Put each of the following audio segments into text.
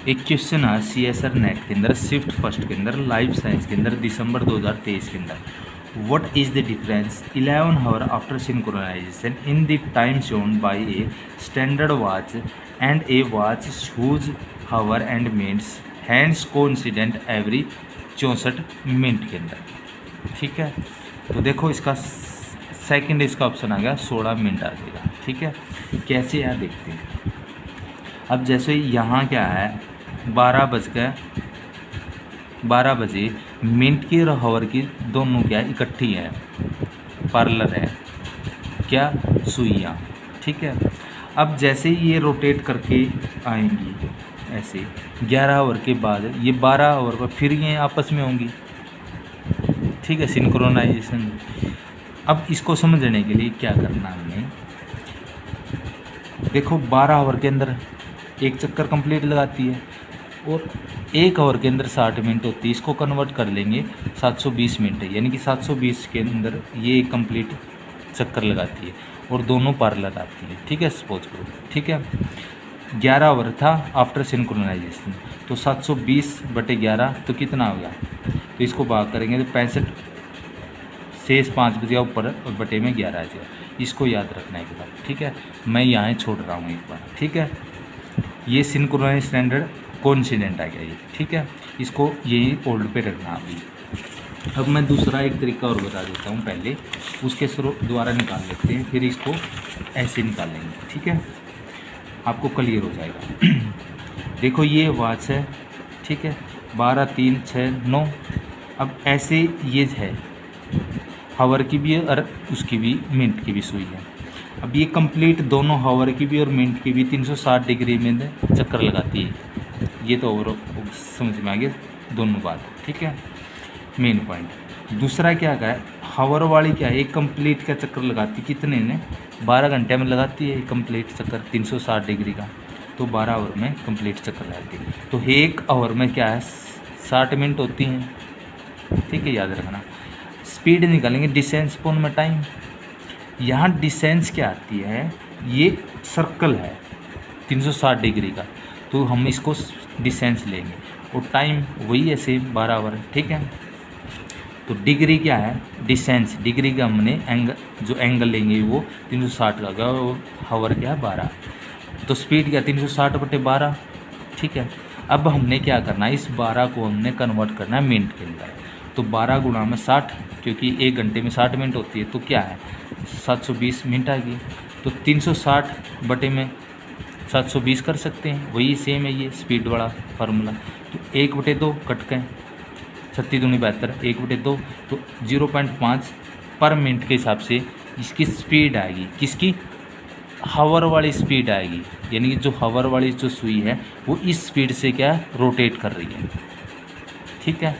एक क्वेश्चन है CSR net के अंदर शिफ्ट फर्स्ट के अंदर लाइफ साइंस के अंदर दिसंबर 2023 के अंदर what is the difference 11 hour after synchronisation in the time shown by a standard watch and a watch whose hour and minutes hands coincide every 64 minute के अंदर। ठीक है, तो देखो इसका सेकंड इसका ऑप्शन आ गया 16 मिनट आ जाएगा। ठीक है, कैसे है देखते हैं। अब जैसे यहाँ क्या है 12 बजे मिनट की और हावर की दोनों क्या इकट्ठी है, पार्लर है क्या सुइयाँ। ठीक है, अब जैसे ही ये रोटेट करके आएंगी ऐसे 11 आवर के बाद ये 12 आवर पर फिर ये आपस में होंगी। ठीक है, सिंक्रोनाइजेशन। अब इसको समझने के लिए क्या करना हमने, देखो 12 आवर के अंदर एक चक्कर कंप्लीट लगाती है और 1 आवर के अंदर 60 मिनट होती है। इसको कन्वर्ट कर लेंगे 720 मिनट है, यानी कि 720 के अंदर ये कंप्लीट चक्कर लगाती है और दोनों पार्लर आती है। ठीक है, सपोज करो। ठीक है, 11 आवर था आफ्टर सिंक्रोनाइजेशन, तो 720/11 तो कितना हो गया, तो इसको भाग करेंगे तो 65 शेष 5 बजे ऊपर और बटे में 11 आ जाएगा। इसको याद रखना एक बार। ठीक है, मैं यहाँ छोड़ रहा हूँ एक बार। ठीक है, ये सिंक्रोनाइज स्टैंडर्ड कोइंसिडेंट आ गया ये। ठीक है, इसको यही होल्ड पे रखना अभी। अब मैं दूसरा एक तरीका और बता देता हूँ, पहले उसके द्वारा निकाल लेते हैं, फिर इसको ऐसे निकालेंगे। ठीक है, आपको क्लियर हो जाएगा। देखो ये वॉच है। ठीक है, 12, 3, 6, 9। अब ऐसे ये है हावर की भी और उसकी भी मिनट की भी सुई है। अब ये कंप्लीट दोनों हावर की भी और मिनट की भी 360 डिग्री में चक्कर लगाती है। ये तो और समझ में आ गया दोनों बात। ठीक है, मेन पॉइंट। दूसरा क्या है, हावर वाली क्या है, एक कंप्लीट का चक्कर लगाती कितने ने 12 घंटे में लगाती है कंप्लीट चक्कर 360 डिग्री का, तो 12 आवर में कंप्लीट चक्कर लगाती है। तो 1 आवर में क्या है 60 मिनट होती हैं। ठीक है, याद रखना। स्पीड निकालेंगे डिस्टेंस अपॉन में टाइम। यहाँ डिस्टेंस क्या आती है, ये सर्कल है 360 डिग्री का, तो हम इसको डिस्टेंस लेंगे और टाइम वही है सेम 12 आवर। ठीक है, तो डिग्री क्या है डिस्टेंस, डिग्री का हमने जो एंगल लेंगे वो 360 का होगा और हावर क्या है 12, तो स्पीड क्या 360/12। ठीक है, अब हमने क्या करना है, इस 12 को हमने कन्वर्ट करना है मिनट के अंदर। तो 12 गुणा में 60, क्योंकि 1 घंटे में 60 मिनट होती है, तो क्या है 720 मिनट आ गई। तो 360 बटे में 720 कर सकते हैं, वही सेम है ये स्पीड वाला फार्मूला। तो 1/2 कट गए, 36 दूनी 72, 1/2 तो 0.5 पर मिनट के हिसाब से इसकी स्पीड आएगी। किसकी, हावर वाली स्पीड आएगी, यानी कि जो हावर वाली जो सुई है वो इस स्पीड से क्या रोटेट कर रही है। ठीक है,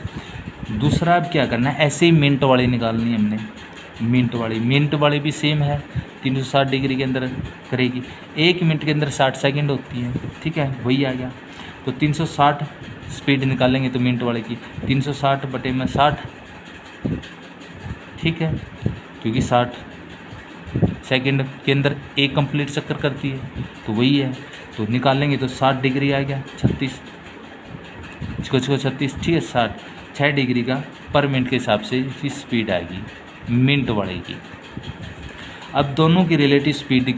दूसरा अब क्या करना है, ऐसे ही मिनट वाली निकालनी है हमने। मिनट वाली भी सेम है 360 डिग्री के अंदर करेगी। 1 मिनट के अंदर 60 सेकंड होती है। ठीक है, वही आ गया। तो 360 स्पीड निकालेंगे तो मिनट वाले की 360 बटे में 60। ठीक है, क्योंकि 60 सेकंड के अंदर एक कंप्लीट चक्कर करती है, तो वही है। तो निकालेंगे तो 60 डिग्री आ गया, 36 इसको 36। ठीक है, 6 डिग्री का पर मिनट के हिसाब से इसकी स्पीड आएगी मिनट वाले की। अब दोनों की रिलेटिव स्पीड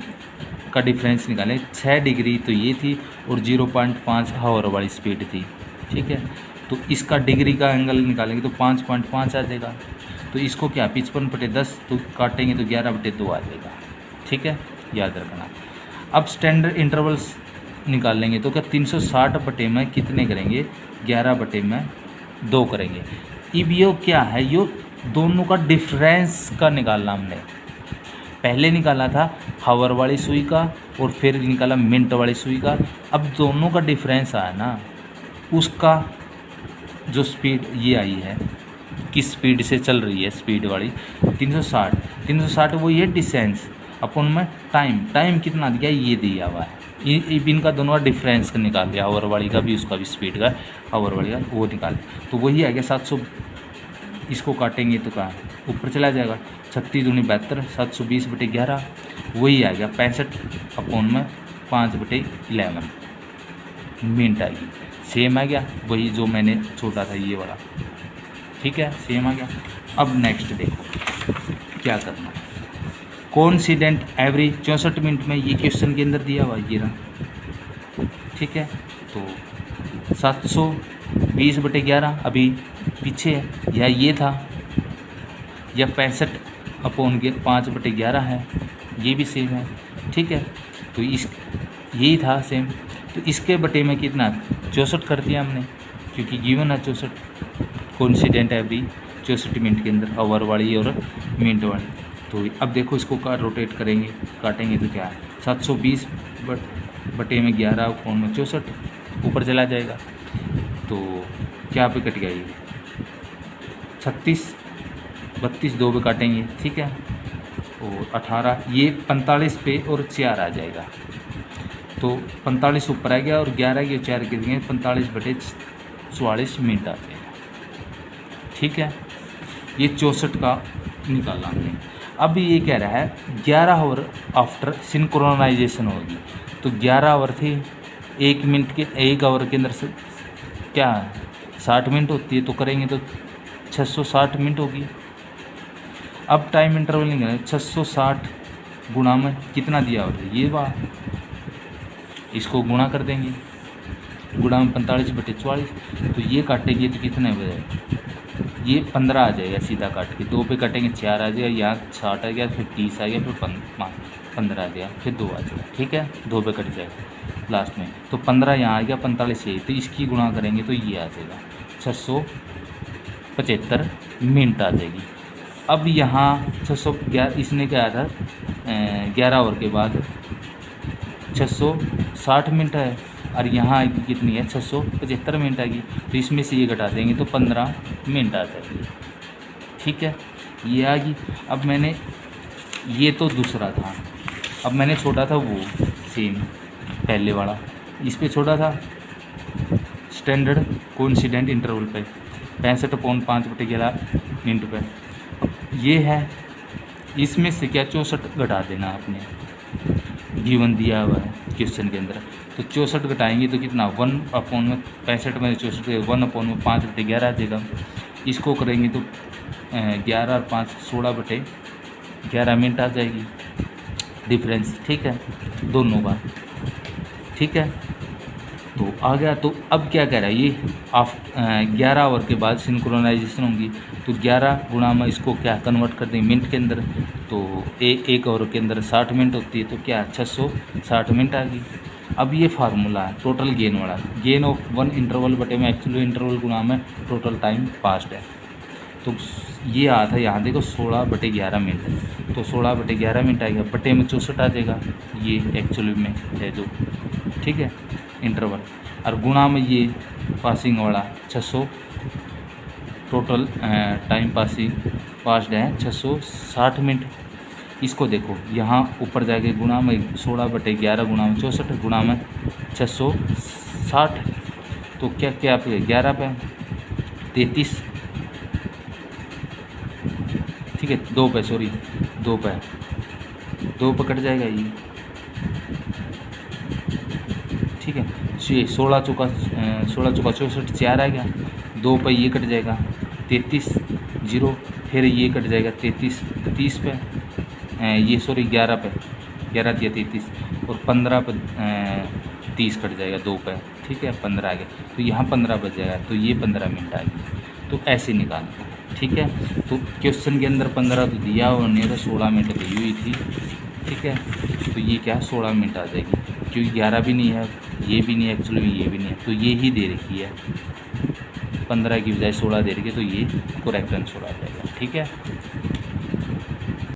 का डिफरेंस निकालें। 6 डिग्री तो ये थी और 0.5 हावर वाली स्पीड थी। ठीक है, तो इसका डिग्री का एंगल निकालेंगे तो 5.5 आ जाएगा। तो इसको क्या 55/10 तो काटेंगे तो 11/2 आ जाएगा। ठीक है, याद रखना। अब स्टैंडर्ड इंटरवल्स निकाल लेंगे तो क्या 360 बटे में कितने करेंगे 11/2 करेंगे। अब यो क्या है, यो दोनों का डिफरेंस का निकालना हमने। पहले निकाला था हावर वाली सुई का और फिर निकाला मिनट वाली सुई का। अब दोनों का डिफरेंस आया ना, उसका जो स्पीड ये आई है किस स्पीड से चल रही है, स्पीड वाली 360 वो ये डिस्टेंस अपन में टाइम कितना दिया ये दिया हुआ है। इनका दोनों का डिफरेंस का निकाल दिया, हावर वाली का भी उसका भी स्पीड का हावर वाली का वो निकाल, तो वही आ गया 700। इसको काटेंगे तो कहाँ ऊपर चला जाएगा, 36 दूनी 72, 720/11 वही आ गया 65 अपॉन में 5/11 मिनट आएगी। सेम आ गया, वही जो मैंने छोड़ा था ये वाला, ठीक है, सेम आ गया। अब नेक्स्ट देखो क्या करना। कोइंसिडेंट एवरी 64 मिनट में, ये क्वेश्चन के अंदर दिया हुआ ये रहा, ठीक है। तो 720/11 अभी पीछे है, या ये था, या 65/5/11 है, ये भी सेम है, ठीक है। तो इस यही था सेम, तो इसके बटे में कितना 64 कर दिया हमने, क्योंकि गिवन है 64 कोइंसिडेंट एवरी 64 मिनट के अंदर, आवर वाली और मिनट वाली। तो अब देखो इसको रोटेट करेंगे, काटेंगे तो क्या है 720/11 ऊपर चला जाएगा, तो क्या पे कट गया ये 36, 32 2 पे काटेंगे, ठीक है, और 18, ये 45 पे और 4 आ जाएगा, तो 45 ऊपर आ गया और 11 के 4 गिर गए, 45/44 मिनट आ जाएगा, ठीक है। ये 64 का निकाला हमने। अब ये कह रहा है 11 आवर आफ्टर सिंक्रोनाइजेशन होगी, तो 11 आवर थे, 1 मिनट के 1 आवर के अंदर से क्या 60 मिनट होती है, तो करेंगे तो 660 मिनट होगी। अब टाइम इंटरवल नहीं करें, 660 गुणा में कितना दिया होता है, ये बात इसको गुणा कर देंगे, गुणा में 45/44, तो ये काटेंगे तो कितने हो जाएगा, ये 15 आ जाएगा सीधा काट के, 2 पे काटेंगे 4 आ जाएगा, यहाँ 60 आ गया, फिर 30 आ गया, फिर 15 आ गया, फिर 2 आ जाएगा, ठीक है, 2 पे कट जाएगा लास्ट में, तो 15 यहाँ आ गया, 45 यही, तो इसकी गुणा करेंगे तो ये आ जाएगा 675 मिनट आ जाएगी। अब यहाँ 611 इसने क्या आया था 11 आवर के बाद 660 मिनट है, और यहाँ आएगी कितनी है 675 मिनट आएगी, तो इसमें से ये घटा देंगे तो 15 मिनट आ जाएगी, ठीक है, ये आ गई। अब मैंने ये तो दूसरा था, अब मैंने छोड़ा था वो सेम पहले वाला, इस पे छोड़ा था स्टैंडर्ड कोइंसिडेंट इंटरवल पे 65/5/11 मिनट पे, ये है, इसमें से क्या 64 घटा देना आपने, गिवन दिया हुआ है क्वेश्चन के अंदर, तो 64 घटाएंगे तो कितना 1/65 में 64 1/5/11 आ जाएगा। इसको करेंगे तो 11 और 5 16/11 मिनट आ जाएगी डिफरेंस, ठीक है, दोनों का, ठीक है। तो आ गया, तो अब क्या कह रहा है ये 11 आवर के बाद सिंक्रोनाइजेशन होगी, तो 11 गुणा में इसको क्या कन्वर्ट कर देंगे मिनट के अंदर, तो 1 आवर के अंदर 60 मिनट होती है, तो क्या 660 मिनट आ गई। अब ये फार्मूला है टोटल गेन वाला, गेन ऑफ 1 इंटरवल बटे में एक्चुअल इंटरवल गुणा में टोटल टाइम पास्ट है, तो ये आता है यहाँ देखो 16/11 मिनट, तो 16/11 मिनट आएगा, बटे में 64 आ जाएगा, ये एक्चुअल में है जो, ठीक है, इंटरवल, और गुणा में ये पासिंग वाला 600 टोटल टाइम पास्ट है 660 मिनट। इसको देखो यहाँ ऊपर जाके गुणा में 16/11 गुणा में 64 गुणा में 660, तो क्या क्या पे 11 पे 33, ठीक है, 2 पे सॉरी 2 पे कट जाएगा ये, ठीक है, 16 चौका 64 4 आ गया, 2 पे ये कट जाएगा 33 0, फिर ये कट जाएगा 30 पे ये सॉरी 11 पे 11 दिया 33, और 15 पे 30 कट जाएगा 2 पे, ठीक है, 15 आ गया, तो यहाँ 15 बच जाएगा, तो ये 15 मिनट आ गई, तो ऐसे निकालना, ठीक है। तो क्वेश्चन के अंदर 15 तो दिया और नहीं था, 16 मिनट दी हुई थी, ठीक है, तो ये क्या 16 मिनट आ जाएगी, क्योंकि 11 भी नहीं है, ये भी नहीं है, एक्चुअली में ये भी नहीं है, तो ये ही दे रखी है, 15 की बजाय 16 दे रखी है, तो ये करेक्ट आंसर आ जाएगा, ठीक है।